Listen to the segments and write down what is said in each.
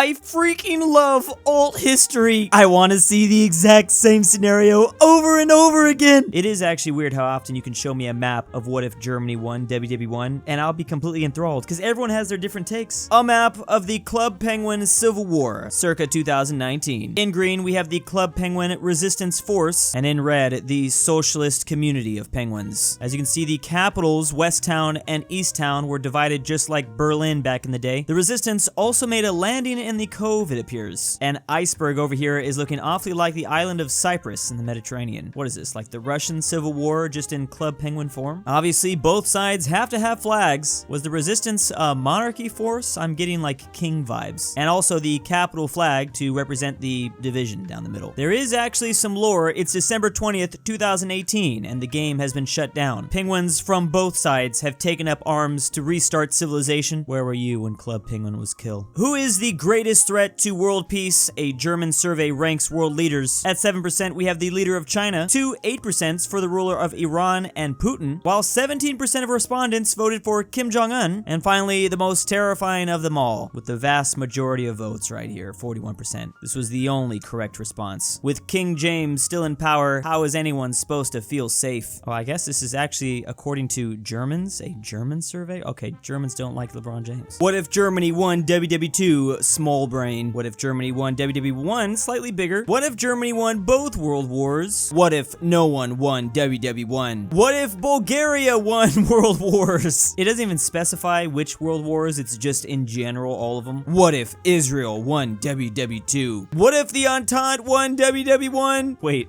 I freaking love alt history. I want to see the exact same scenario over and over again. It is actually weird how often you can show me a map of what if Germany won WW1, and I'll be completely enthralled because everyone has their different takes. A map of the Club Penguin Civil War, circa 2019. In green, we have the Club Penguin Resistance Force, and in red, the Socialist Community of Penguins. As you can see, the capitals, Westtown and Easttown, were divided just like Berlin back in the day. The Resistance also made a landing in the cove, it appears. An iceberg over here is looking awfully like the island of Cyprus in the Mediterranean. What is this, like the Russian Civil War just in Club Penguin form? Obviously, both sides have to have flags. Was the Resistance a monarchy force? I'm getting like king vibes. And also the capital flag to represent the division down the middle. There is actually some lore. It's December 20th, 2018, and the game has been shut down. Penguins from both sides have taken up arms to restart civilization. Where were you when Club Penguin was killed? Who is the greatest threat to world peace? A German survey ranks world leaders. At 7%, we have the leader of China, to 8% for the ruler of Iran and Putin, while 17% of respondents voted for Kim Jong-un, and finally, the most terrifying of them all, with the vast majority of votes right here, 41%. This was the only correct response. With King James still in power, how is anyone supposed to feel safe? Oh, I guess this is actually according to Germans, a German survey? Okay, Germans don't like LeBron James. What if Germany won WW2? Small brain. What if Germany won WW1? Slightly bigger. What if Germany won both world wars? What if no one won WW1? What if Bulgaria won world wars? It doesn't even specify which world wars, it's just in general all of them. What if Israel won WW2? What if the Entente won WW1? Wait,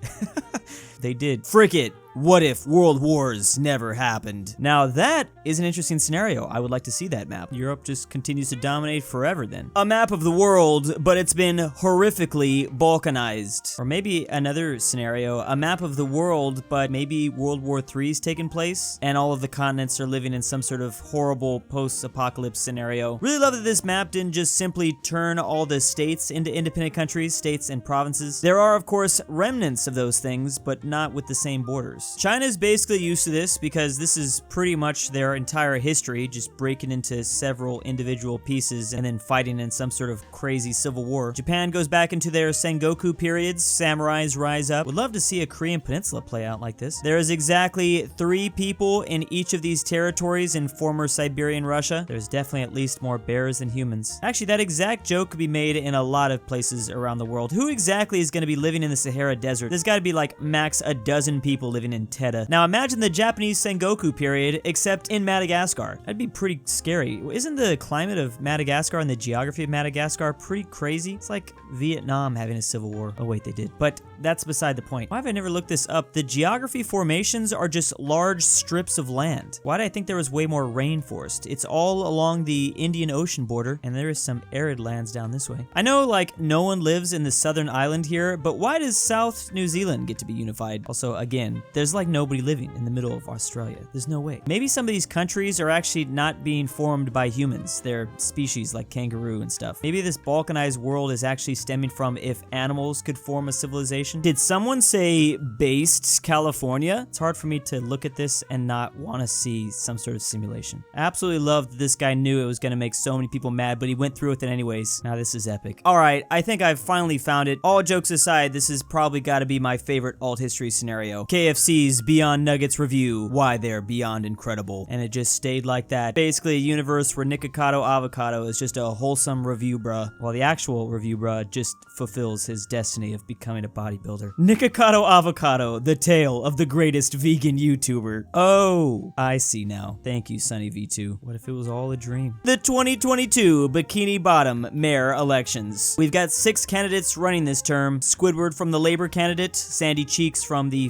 they did. Frick it. What if world wars never happened? Now that is an interesting scenario. I would like to see that map. Europe just continues to dominate forever then. A map of the world, but it's been horrifically balkanized. Or maybe another scenario, a map of the world, but maybe World War III's taken place, and all of the continents are living in some sort of horrible post-apocalypse scenario. Really love that this map didn't just simply turn all the states into independent countries, states and provinces. There are, of course, remnants of those things, but not with the same borders. China is basically used to this because this is pretty much their entire history, just breaking into several individual pieces and then fighting in some sort of crazy civil war. Japan goes back into their Sengoku periods, samurais rise up. Would love to see a Korean peninsula play out like this. There is exactly 3 people in each of these territories in former Siberian Russia. There's definitely at least more bears than humans. Actually, that exact joke could be made in a lot of places around the world. Who exactly is going to be living in the Sahara Desert? There's got to be like max a dozen people living in Teta. Now imagine the Japanese Sengoku period, except in Madagascar. That'd be pretty scary. Isn't the climate of Madagascar and the geography of Madagascar pretty crazy? It's like Vietnam having a civil war. Oh wait, they did. But that's beside the point. Why have I never looked this up? The geography formations are just large strips of land. Why did I think there was way more rainforest? It's all along the Indian Ocean border, and there is some arid lands down this way. I know like no one lives in the southern island here, but why does South New Zealand get to be unified? Also, again, there's like nobody living in the middle of Australia. There's no way. Maybe some of these countries are actually not being formed by humans. They're species like kangaroo and stuff. Maybe this balkanized world is actually stemming from if animals could form a civilization. Did someone say based California? It's hard for me to look at this and not want to see some sort of simulation. I absolutely love that this guy knew it was going to make so many people mad, but he went through with it anyways. Now this is epic. All right, I think I've finally found it. All jokes aside, this has probably got to be my favorite alt history scenario. KFC's Beyond Nuggets review, why they're beyond incredible. And it just stayed like that. Basically a universe where Nikocado Avocado is just a wholesome review bruh, while the actual review bruh just fulfills his destiny of becoming a bodybuilder. Nikocado Avocado, the tale of the greatest vegan YouTuber. Oh, I see now. Thank you, Sunny V2. What if it was all a dream? The 2022 Bikini Bottom mayor elections. We've got 6 candidates running this term. Squidward from the Labor candidate, Sandy Cheeks from the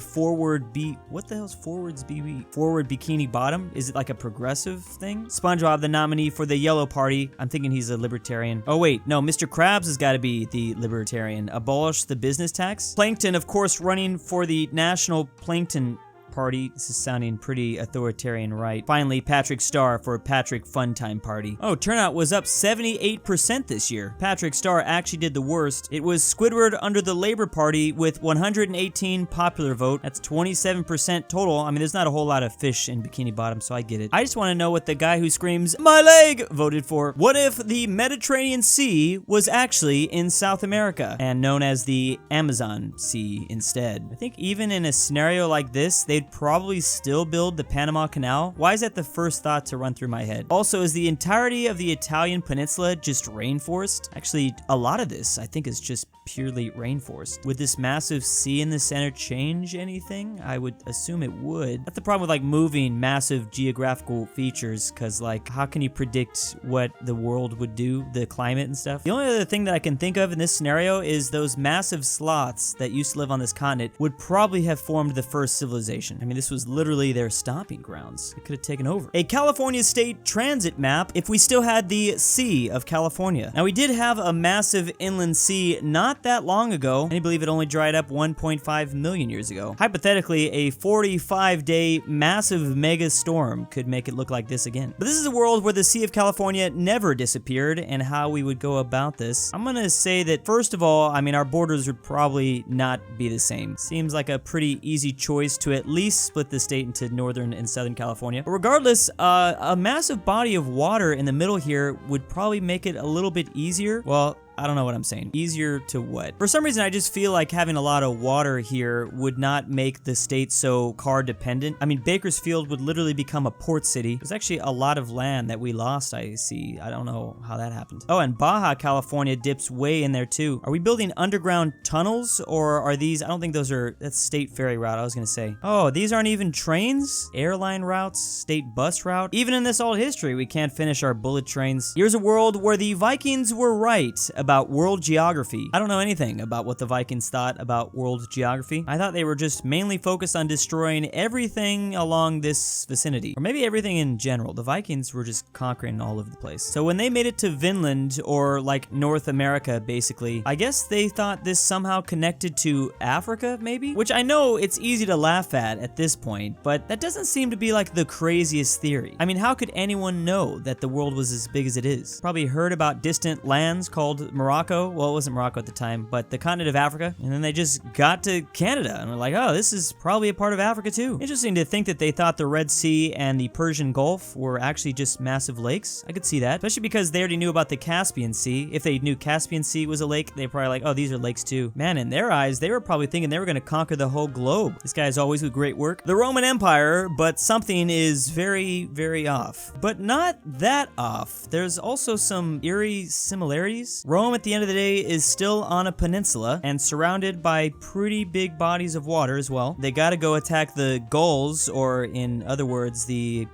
what the hell's Forward Bikini Bottom? Is it like a progressive thing? SpongeBob, the nominee for the Yellow Party. I'm thinking he's a libertarian. Oh wait, no, Mr. Krabs has got to be the libertarian. Abolish the business tax. Plankton, of course, running for the National Plankton Party. This is sounding pretty authoritarian, right? Finally, Patrick Star for Patrick Funtime Party. Oh, turnout was up 78% this year. Patrick Star actually did the worst. It was Squidward under the Labour Party with 118 popular vote. That's 27% total. I mean, there's not a whole lot of fish in Bikini Bottom, so I get it. I just want to know what the guy who screams, "My leg!" voted for. What if the Mediterranean Sea was actually in South America and known as the Amazon Sea instead? I think even in a scenario like this, they'd probably still build the Panama Canal. Why is that the first thought to run through my head? Also, is the entirety of the Italian peninsula just rainforest? Actually, a lot of this, I think, is just purely rainforest. Would this massive sea in the center change anything? I would assume it would. That's the problem with like moving massive geographical features, because like, how can you predict what the world would do, the climate and stuff? The only other thing that I can think of in this scenario is those massive sloths that used to live on this continent would probably have formed the first civilization. I mean, this was literally their stomping grounds. It could have taken over. A California state transit map if we still had the Sea of California. Now, we did have a massive inland sea not that long ago. Many believe it only dried up 1.5 million years ago. Hypothetically, a 45-day massive mega storm could make it look like this again. But this is a world where the Sea of California never disappeared, and how we would go about this. I'm gonna say that, first of all, I mean, our borders would probably not be the same. Seems like a pretty easy choice to at least split the state into Northern and Southern California. But regardless, a massive body of water in the middle here would probably make it a little bit easier. Well, I don't know what I'm saying. Easier to what? For some reason, I just feel like having a lot of water here would not make the state so car dependent. I mean, Bakersfield would literally become a port city. There's actually a lot of land that we lost, I see. I don't know how that happened. Oh, and Baja California dips way in there too. Are we building underground tunnels, or are these, I don't think those are, that's state ferry route, I was gonna say. Oh, these aren't even trains? Airline routes? State bus route? Even in this old history, we can't finish our bullet trains. Here's a world where the Vikings were right about world geography. I don't know anything about what the Vikings thought about world geography. I thought they were just mainly focused on destroying everything along this vicinity, or maybe everything in general. The Vikings were just conquering all over the place. So when they made it to Vinland, or like North America, basically, I guess they thought this somehow connected to Africa, maybe? Which I know it's easy to laugh at this point, but that doesn't seem to be like the craziest theory. I mean, how could anyone know that the world was as big as it is? Probably heard about distant lands called Morocco. Well, it wasn't Morocco at the time, but the continent of Africa. And then they just got to Canada and were like, oh, this is probably a part of Africa too. Interesting to think that they thought the Red Sea and the Persian Gulf were actually just massive lakes. I could see that, especially because they already knew about the Caspian Sea. If they knew Caspian Sea was a lake, they're probably like, oh, these are lakes too. Man, in their eyes, they were probably thinking they were going to conquer the whole globe. This guy is always with great work. The Roman Empire, but something is very, very off. But not that off. There's also some eerie similarities. Rome, at the end of the day, is still on a peninsula and surrounded by pretty big bodies of water as well. They gotta go attack the Gauls, or in other words, the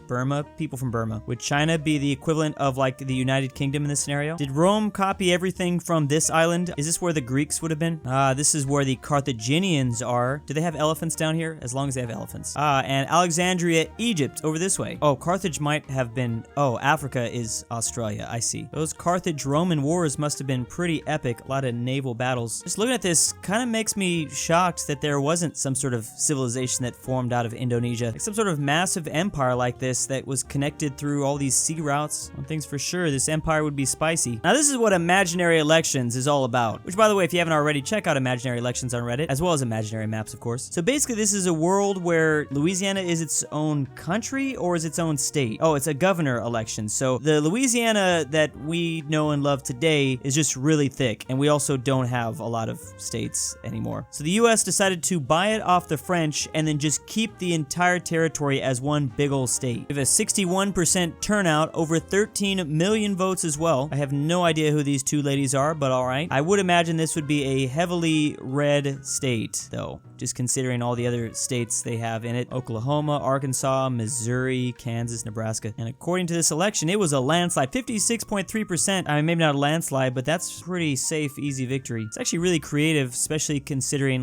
Burma, people from Burma. Would China be the equivalent of like the United Kingdom in this scenario? Did Rome copy everything from this island? Is this where the Greeks would have been? This is where the Carthaginians are. Do they have elephants down here? As long as they have elephants. And Alexandria, Egypt, over this way. Oh, Carthage might have been, oh, Africa is Australia, I see. Those Carthage-Roman wars must have been pretty epic. A lot of naval battles. Just looking at this kind of makes me shocked that there wasn't some sort of civilization that formed out of Indonesia. Like some sort of massive empire like this that was connected through all these sea routes. One thing's for sure, this empire would be spicy. Now this is what imaginary elections is all about, which by the way, if you haven't already, check out imaginary elections on Reddit, as well as imaginary maps, of course. So basically this is a world where Louisiana is its own country, or is its own state? Oh, it's a governor election. So the Louisiana that we know and love today is just really thick, and we also don't have a lot of states anymore. So the US decided to buy it off the French and then just keep the entire territory as one big ol' state. We have a 61% turnout, over 13 million votes as well. I have no idea who these two ladies are, but alright. I would imagine this would be a heavily red state, though, just considering all the other states they have in it. Oklahoma, Arkansas, Missouri, Kansas, Nebraska. And according to this election, it was a landslide, 56.3%. I mean, maybe not a landslide, but that's pretty safe, easy victory. It's actually really creative, especially considering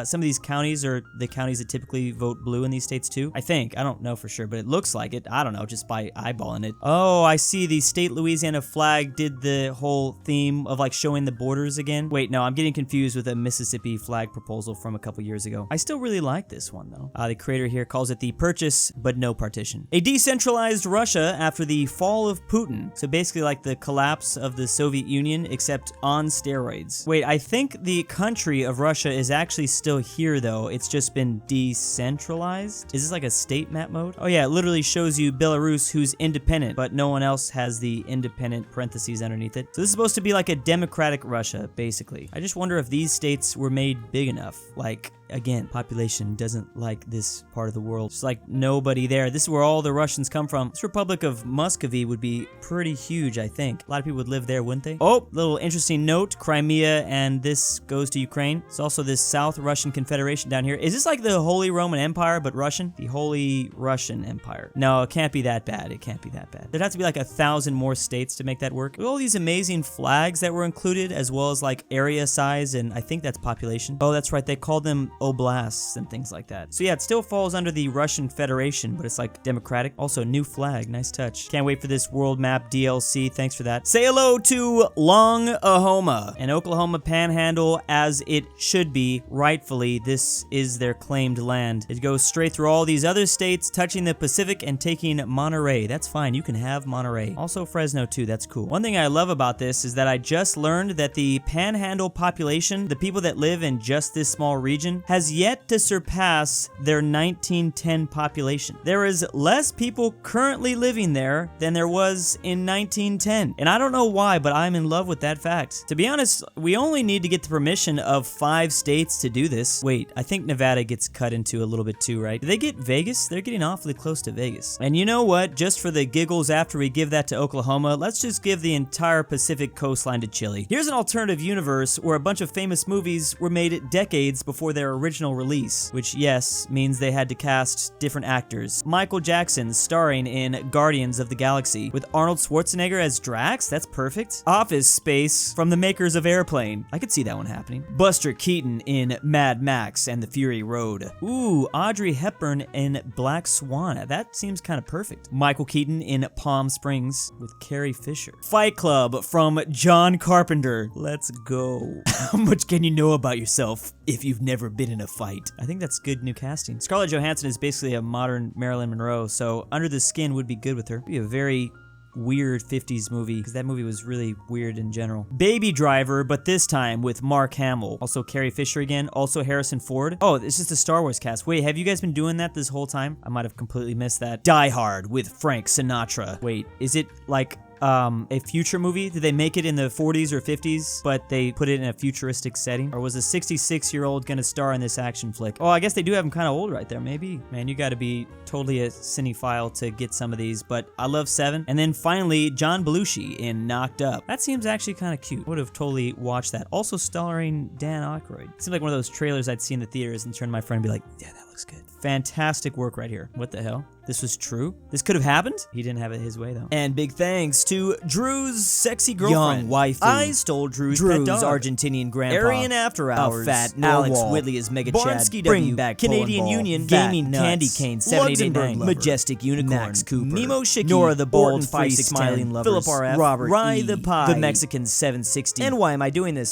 some of these counties are the counties that typically vote blue in these states too. I think. I don't know for sure, but it looks like like it. I don't know, just by eyeballing it. Oh, I see the state Louisiana flag did the whole theme of like showing the borders again. Wait, no, I'm getting confused with a Mississippi flag proposal from a couple years ago. I still really like this one though. The creator here calls it the purchase, but no partition. A decentralized Russia after the fall of Putin. So basically like the collapse of the Soviet Union, except on steroids. Wait, I think the country of Russia is actually still here though. It's just been decentralized. Is this like a state map mode? Oh yeah, it literally shows you Belarus, who's independent, but no one else has the independent parentheses underneath it. So this is supposed to be like a democratic Russia, basically. I just wonder if these states were made big enough. Like, again, population doesn't like this part of the world. It's like nobody there. This is where all the Russians come from. This Republic of Muscovy would be pretty huge, I think. A lot of people would live there, wouldn't they? Oh, little interesting note. Crimea, and this goes to Ukraine. It's also this South Russian Confederation down here. Is this like the Holy Roman Empire, but Russian? The Holy Russian Empire. No, it can't be that bad. It can't be that bad. There'd have to be like 1,000 more states to make that work. With all these amazing flags that were included, as well as like area size, and I think that's population. Oh, that's right. They called them oblasts and things like that. So yeah, it still falls under the Russian Federation, but it's like democratic. Also, new flag. Nice touch. Can't wait for this world map DLC. Thanks for that. Say hello to Longahoma, an Oklahoma panhandle as it should be. Rightfully, this is their claimed land. It goes straight through all these other states, touching the Pacific and taking Monterey. That's fine. You can have Monterey. Also Fresno too. That's cool. One thing I love about this is that I just learned that the panhandle population, the people that live in just this small region, has yet to surpass their 1910 population. There is less people currently living there than there was in 1910. And I don't know why, but I'm in love with that fact. To be honest, we only need to get the permission of 5 states to do this. Wait, I think Nevada gets cut into a little bit too, right? Do they get Vegas? They're getting awfully close to Vegas. And you know what? Just for the giggles, after we give that to Oklahoma, let's just give the entire Pacific coastline to Chile. Here's an alternative universe where a bunch of famous movies were made decades before their original release, which, yes, means they had to cast different actors. Michael Jackson starring in Guardians of the Galaxy with Arnold Schwarzenegger as Drax. That's perfect. Office Space from the makers of Airplane. I could see that one happening. Buster Keaton in Mad Max and the Fury Road. Ooh, Audrey Hepburn in Black Swan. That seems kind of perfect. Michael Keaton in Palm Springs with Carrie Fisher. Fight Club from John Carpenter. Let's go. How much can you know about yourself if you've never been in a fight? I think that's good new casting. Scarlett Johansson is basically a modern Marilyn Monroe, so Under the Skin would be good with her. It'd be a very weird 50s movie, because that movie was really weird in general. Baby Driver, but this time with Mark Hamill. Also Carrie Fisher again. Also Harrison Ford. Oh, this is the Star Wars cast. Wait, have you guys been doing that this whole time? I might have completely missed that. Die Hard with Frank Sinatra. Wait, is it like a future movie? Did they make it in the 40s or 50s, but they put it in a futuristic setting? Or was a 66-year-old gonna star in this action flick? Oh, I guess they do have him kind of old right there, maybe. Man, you gotta be totally a cinephile to get some of these, but I love Seven. And then finally, John Belushi in Knocked Up. That seems actually kind of cute. Would have totally watched that. Also starring Dan Aykroyd. Seems like one of those trailers I'd see in the theaters and turn to my friend and be like, yeah, that looks good. Fantastic work right here. What the hell? This was true? This could have happened? He didn't have it his way, though. And big thanks to Drew's sexy girlfriend. Young waifu. I stole Drew's pet dog. Argentinian grandpa. AryanAfterHours. aPhatNarwhal. Alex Whitley is Mega Chad. Barnsky W. Canadian Polandball. Union. Fat Gaming Nuts. Candy Cane 789. LuxembourgLover. Majestic Unicorn. Max Cooper. Mimoshiki. Nora the Bold Bold Free Smiling Lovers. Philipp RF. Robert RyeThePie. The Mexican 760. And why am I doing this?